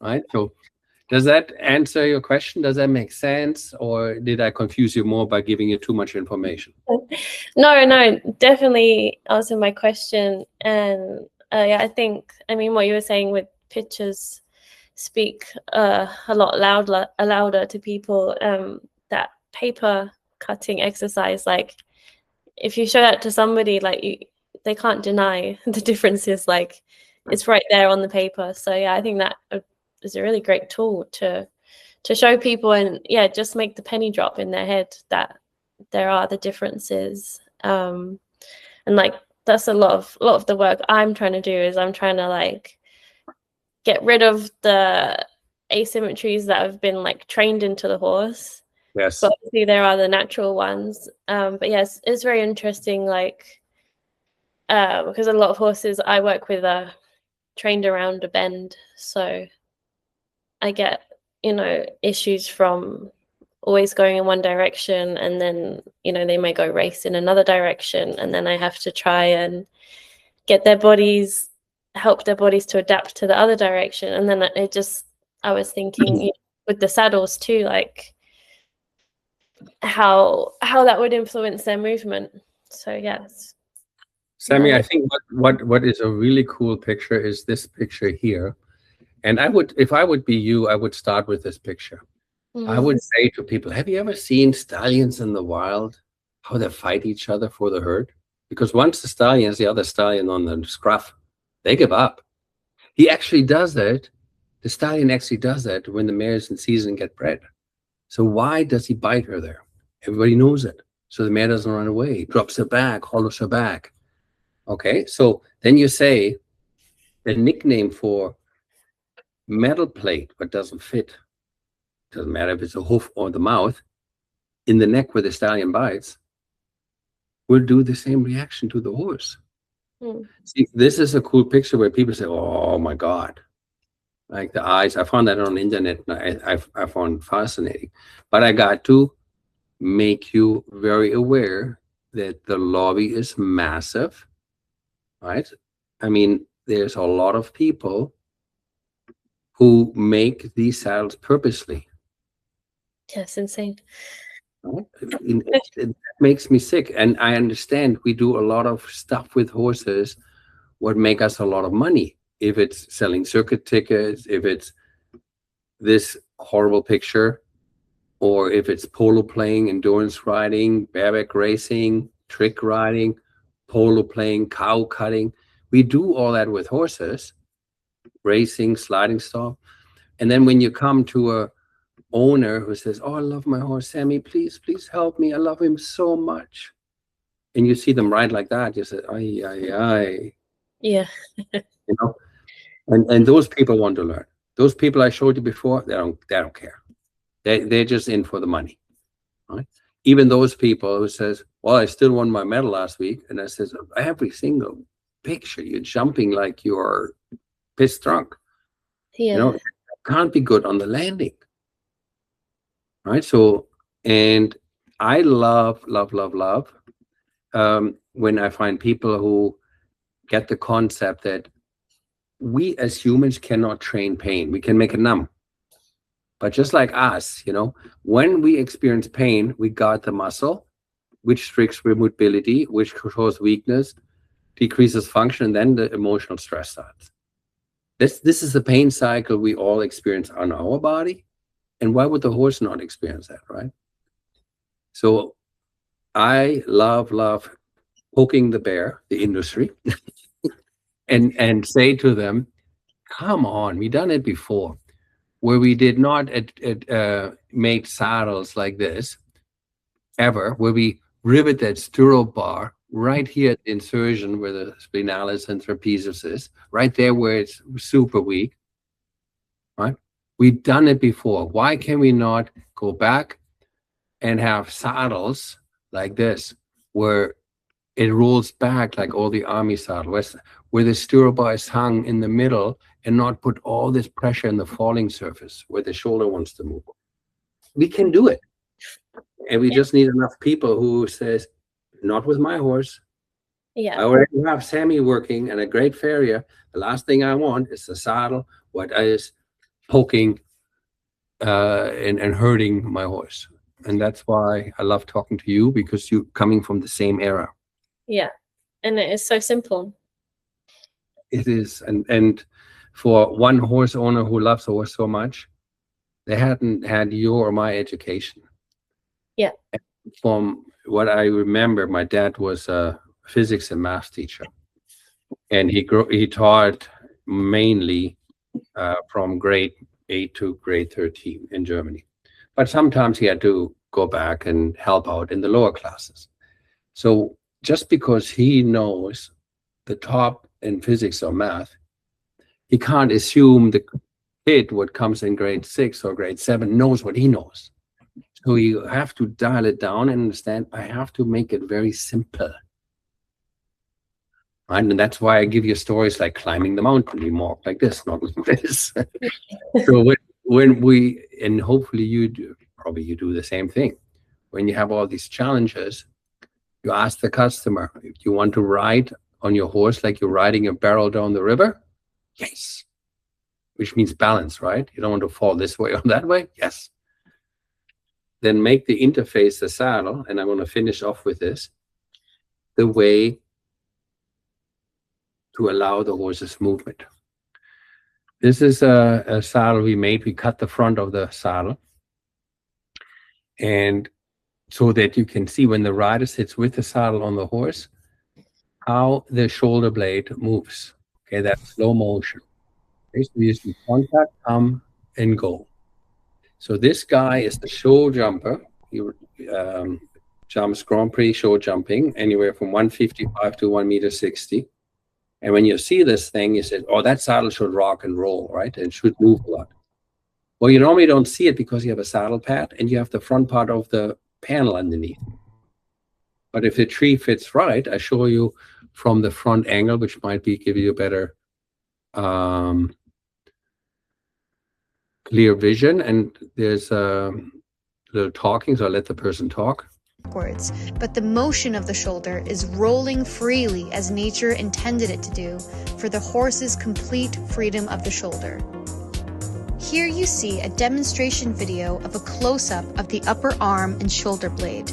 A: Right? So does that answer your question? Does that make sense? Or did I confuse you more by giving you too much information?
B: No, definitely answered my question. And yeah, I mean, what you were saying with pictures speak a lot louder to people. That paper cutting exercise, like if you show that to somebody, like they can't deny the differences. Like it's right there on the paper. So yeah, I think that is a really great tool to show people, and yeah, just make the penny drop in their head that there are the differences. And like that's a lot of the work I'm trying to do, is I'm trying to like get rid of the asymmetries that have been like trained into the horse.
A: Yes.
B: But obviously there are the natural ones. But yes, it's very interesting, like because a lot of horses I work with are trained around a bend, so I get, you know, issues from always going in one direction, and then, you know, they may go race in another direction, and then I have to try and help their bodies to adapt to the other direction. And then I was thinking, you know, with the saddles too, like how that would influence their movement. So yes.
A: Sammy, I think what is a really cool picture is this picture here. And if I would be you, I would start with this picture. Mm-hmm. I would say to people, have you ever seen stallions in the wild, how they fight each other for the herd? Because once the stallion is the other stallion on the scruff, they give up. He actually does that. The stallion actually does that when the mares in season get bred. So why does he bite her there? Everybody knows it. So the mare doesn't run away. He drops her back, hollows her back. Okay, so then you say the nickname for metal plate, but doesn't fit. Doesn't matter if it's a hoof or the mouth, in the neck where the stallion bites, will do the same reaction to the horse. See, this is a cool picture where people say, oh my God. Like the eyes, I found that on the internet, and I found fascinating. But I got to make you very aware that the lobby is massive, right? I mean, there's a lot of people who make these saddles purposely.
B: Yes, insane.
A: It makes me sick. And I understand we do a lot of stuff with horses what make us a lot of money. If it's selling circuit tickets, if it's this horrible picture, or if it's polo playing, endurance riding, bareback racing, trick riding, polo playing, cow cutting. We do all that with horses, racing, sliding stop. And then when you come to a owner who says, oh, I love my horse, Sammy, please help me. I love him so much. And you see them ride like that, you say, ay, ay, ay.
B: Yeah.
A: You know, and those people want to learn. Those people I showed you before, they don't care. They're just in for the money, right? Even those people who says, well, I still won my medal last week. And I says, every single picture, you're jumping like you're pissed drunk.
B: Yeah.
A: You know, it can't be good on the landing. Right? So, and I love when I find people who get the concept that we as humans cannot train pain. We can make it numb. But just like us, you know, when we experience pain, we guard the muscle, which restricts mobility, which shows weakness, decreases function, and then the emotional stress starts. This is the pain cycle we all experience on our body. And why would the horse not experience that, right? So I love poking the bear, the industry, and say to them, come on, we've done it before, where we did not make saddles like this ever, where we rivet that stirrup bar right here at the insertion where the spinalis and trapezius is, right there where it's super weak. right? We've done it before. Why can we not go back and have saddles like this, where it rolls back like all the army saddles, where the stirrup bar is hung in the middle and not put all this pressure in the falling surface where the shoulder wants to move? We can do it. And we just need enough people who says, not with my horse.
B: Yeah.
A: I already have Sammy working and a great farrier. The last thing I want is the saddle, what is poking and hurting my horse. And that's why I love talking to you, because you're coming from the same era.
B: Yeah. And it is so simple.
A: It is. And for one horse owner who loves a horse so much, they hadn't had your or my education.
B: Yeah.
A: From what I remember, my dad was a physics and math teacher, and he taught mainly from grade 8 to grade 13 in Germany. But sometimes he had to go back and help out in the lower classes. So just because he knows the top in physics or math, he can't assume the kid what comes in grade 6 or grade 7 knows what he knows. So you have to dial it down and understand, I have to make it very simple. Right? And that's why I give you stories like climbing the mountain. We walk like this, not like this. So when we, and hopefully you do, probably you do the same thing. When you have all these challenges, you ask the customer, do you want to ride on your horse like you're riding a barrel down the river? Yes. Which means balance, right? You don't want to fall this way or that way? Yes. Then make the interface, the saddle, and I'm going to finish off with this, the way to allow the horse's movement. This is a saddle we made. We cut the front of the saddle, and so that you can see when the rider sits with the saddle on the horse, how the shoulder blade moves. Okay, that's slow motion. Okay, so we use the contact, come, and go. So this guy is the show jumper. He jumps Grand Prix show jumping anywhere from 155 to 1.60 meters. And when you see this thing, you say, oh, that saddle should rock and roll, right? And should move a lot. Well, you normally don't see it because you have a saddle pad and you have the front part of the panel underneath. But if the tree fits right, I show you from the front angle, which might be give you a better clear vision. And there's a little talking, so I'll let the person talk.
D: Backwards, but the motion of the shoulder is rolling freely as nature intended it to do for the horse's complete freedom of the shoulder. Here you see a demonstration video of a close-up of the upper arm and shoulder blade.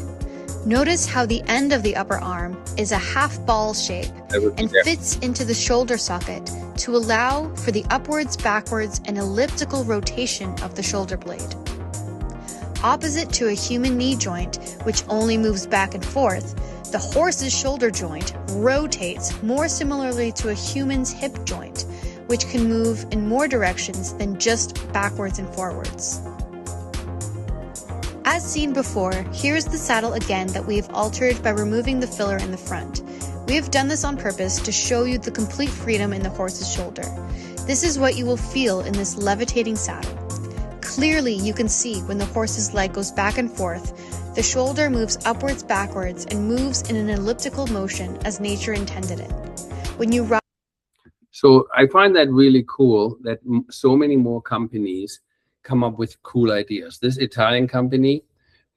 D: Notice how the end of the upper arm is a half ball shape and fits into the shoulder socket to allow for the upwards, backwards, and elliptical rotation of the shoulder blade. Opposite to a human knee joint, which only moves back and forth, the horse's shoulder joint rotates more similarly to a human's hip joint, which can move in more directions than just backwards and forwards. As seen before, here's the saddle again that we have altered by removing the filler in the front. We have done this on purpose to show you the complete freedom in the horse's shoulder. This is what you will feel in this levitating saddle. Clearly, you can see when the horse's leg goes back and forth, the shoulder moves upwards, backwards, and moves in an elliptical motion as nature intended it. When you ride.
A: So I find that really cool that so many more companies come up with cool ideas. This Italian company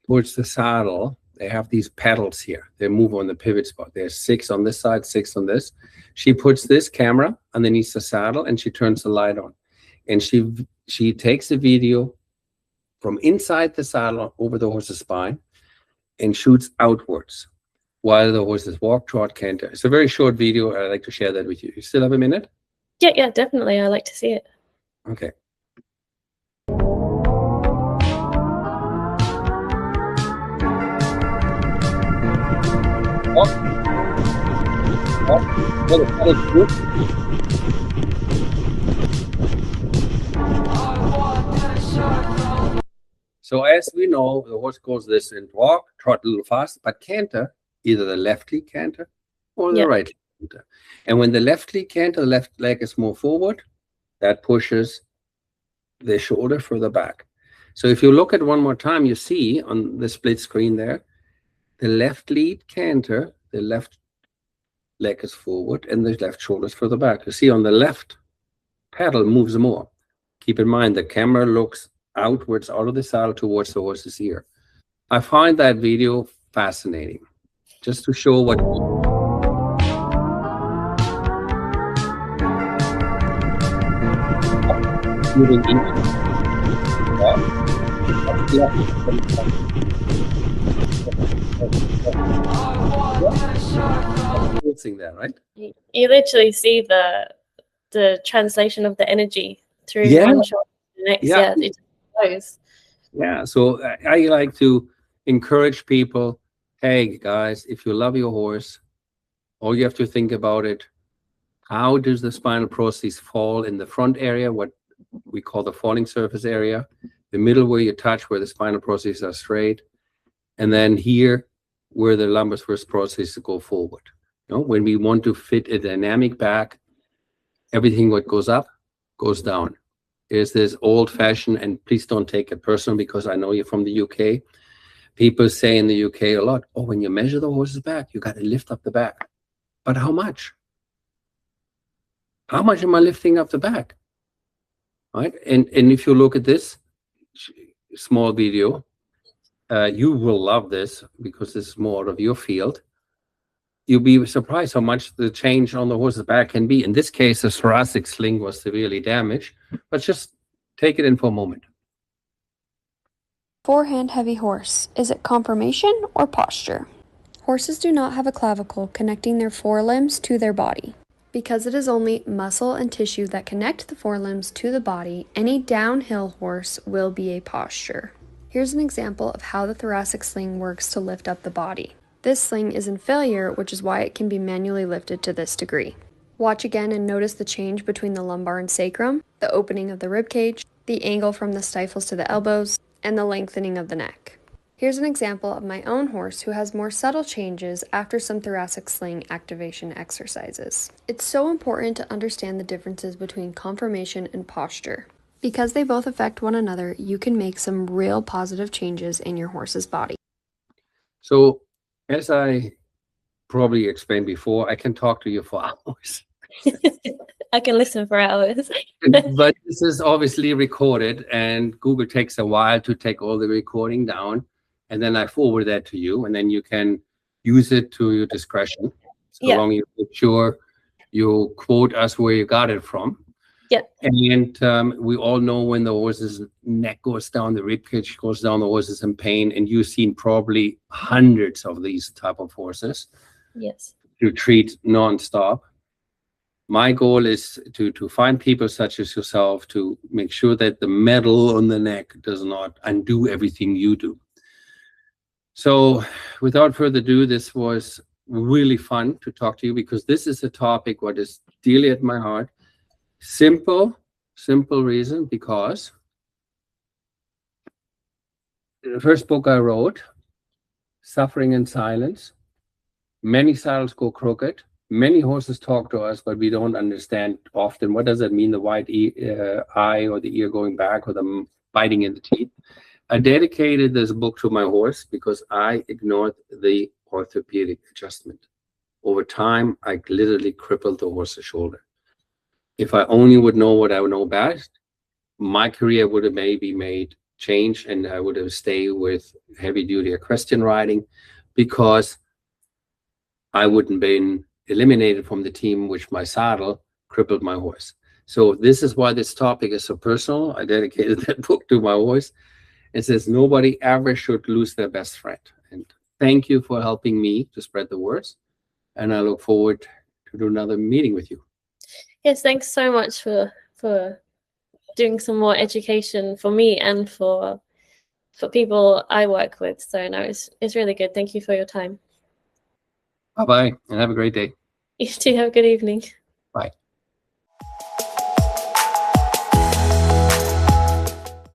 A: puts the saddle, they have these pedals here. They move on the pivot spot. There's 6 on this side, 6 on this. She puts this camera underneath the saddle and she turns the light on. And she takes a video from inside the saddle over the horse's spine and shoots outwards while the horses walk, trot, canter. It's a very short video. I'd like to share that with you. You still have a minute?
B: Yeah, definitely. I like to see it.
A: Okay. So as we know, the horse goes this and walk, trot a little fast, but canter, either the left leg canter or the right leg canter. And when the left leg canter, the left leg is more forward, that pushes the shoulder further back. So if you look at one more time, you see on the split screen there, the left lead canter, the left leg is forward, and the left shoulder is further back. You see on the left pedal moves more. Keep in mind the camera looks outwards out of the saddle towards the horse's ear. I find that video fascinating, just to show what there, right?
B: You literally see the translation of the energy through one shoulder to the next. Yeah, it just flows.
A: Yeah, so I like to encourage people, hey guys, if you love your horse, all you have to think about it, how does the spinal process fall in the front area, what we call the falling surface area, the middle where you touch, where the spinal processes are straight, and then here where the lumbar processes go forward. You know, when we want to fit a dynamic back, everything what goes up goes down. Is this old-fashioned, and please don't take it personal because I know you're from the UK. People say in the UK a lot, oh, when you measure the horse's back, you got to lift up the back. But how much? How much am I lifting up the back? Right? And if you look at this small video, you will love this because this is more of your field. You'll be surprised how much the change on the horse's back can be. In this case, the thoracic sling was severely damaged, but just take it in for a moment.
E: Forehand heavy horse. Is it conformation or posture? Horses do not have a clavicle connecting their forelimbs to their body. Because it is only muscle and tissue that connect the forelimbs to the body, any downhill horse will be a posture. Here's an example of how the thoracic sling works to lift up the body. This sling is in failure, which is why it can be manually lifted to this degree. Watch again and notice the change between the lumbar and sacrum, the opening of the rib cage, the angle from the stifles to the elbows, and the lengthening of the neck. Here's an example of my own horse who has more subtle changes after some thoracic sling activation exercises. It's so important to understand the differences between conformation and posture. Because they both affect one another, you can make some real positive changes in your horse's body.
A: So, as I probably explained before, I can talk to you for hours.
B: I can listen for hours.
A: But this is obviously recorded, and Google takes a while to take all the recording down, and then I forward that to you, and then you can use it to your discretion. So long you make sure you quote us where you got it from.
B: Yeah.
A: And we all know when the horse's neck goes down, the rib cage goes down, the horse is in pain, and you've seen probably hundreds of these type of horses.
B: Yes.
A: To treat non-stop. My goal is to find people such as yourself to make sure that the metal on the neck does not undo everything you do. So without further ado, this was really fun to talk to you because this is a topic what is dearly at my heart. Simple reason, because the first book I wrote, Suffering in Silence, many saddles go crooked. Many horses talk to us, but we don't understand often what does it mean, the white eye or the ear going back or the biting in the teeth. I dedicated this book to my horse because I ignored the orthopedic adjustment. Over time, I literally crippled the horse's shoulder. If I only would know what I would know best, my career would have maybe made change and I would have stayed with heavy-duty equestrian riding because I wouldn't been eliminated from the team, which my saddle crippled my horse. So this is why this topic is so personal. I dedicated that book to my horse. It says nobody ever should lose their best friend. And thank you for helping me to spread the words. And I look forward to do another meeting with you.
B: Yes, thanks so much for doing some more education for me and for people I work with. So no, it's really good. Thank you for your time.
A: Bye-bye, and have a great day.
B: You too. Have a good evening.